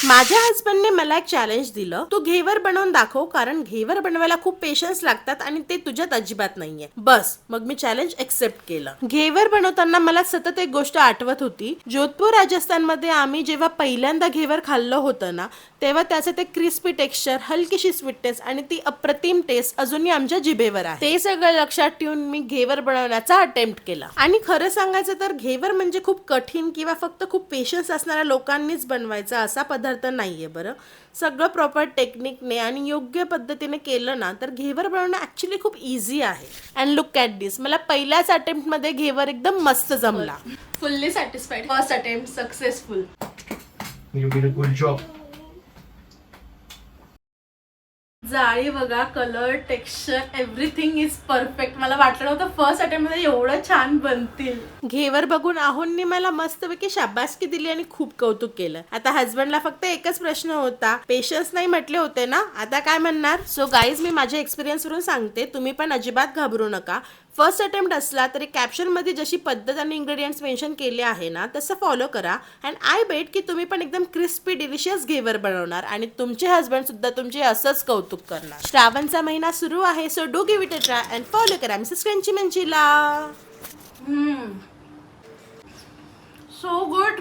माझ्या हस्बंडने मला एक चॅलेंज दिलं, तू घेवर बनवून दाखव, कारण घेवर बनवायला खूप पेशन्स लागतात आणि ते तुझ्यात अजिबात नाहीये. बस मग मी चॅलेंज एक्सेप्ट केलं. घेवर बनवताना मला सतत एक गोष्ट आठवत होती. जोधपूर राजस्थान मध्ये आम्ही जेव्हा पहिल्यांदा घेवर खाल्लं होतं ना, तेव्हा त्याचे ते क्रिस्पी टेक्स्चर, हलकीशी स्वीटनेस आणि ती अप्रतिम टेस्ट अजूनही आमच्या जिभेवर आहे. ते सगळं लक्षात ठेवून मी घेवर बनवण्याचा अटेम्प्ट केला. आणि खरं सांगायचं तर घेवर म्हणजे खूप कठीण किंवा फक्त खूप पेशन्स असणाऱ्या लोकांनीच बनवायचा असा पदार्थ नाहीये बरं. सगळं प्रॉपर टेक्निकने आणि योग्य पद्धतीने केलं ना तर घेवर बनवणं ऍक्च्युली खूप इझी आहे. अँड लुक ॲट दिस, मला पहिल्याच अटेम्प्ट मध्ये घेवर एकदम मस्त जमला. Fully satisfied. First attempt successful. You did a good job. जाळी बघा, colour, texture, everything is perfect. मला वाटलं नव्हतं फर्स्ट अटेम्प्ट मध्ये एवढं छान बनतील. घेवर बघून आहोंनी मला मस्तपैकी शाबासकी दिली आणि खूप कौतुक केलं. आता हस्बंडला फक्त एकच प्रश्न होता, पेशन्स नाही म्हटले होते ना, आता काय म्हणणार. सो गाईज, मी माझ्या एक्सपिरियन्स वरून सांगते, तुम्ही पण अजिबात घाबरू नका. फर्स्ट अटेम्प्ट असला तरी कॅप्शन मध्ये जशी पद्धत आणि इंग्रेडियंट्स मेन्शन केले आहे ना तसं फॉलो करा. अँड आय बेट की तुम्ही पण एकदम क्रिस्पी डिलिशियस घेवर बनवणार आणि तुमचे हस्बंड सुद्धा तुमचे असंच कौतुक करणार. श्रावणचा महिना सुरू आहे, so do give it a try and follow करा मिसेस क्रंची मंचीला. So good.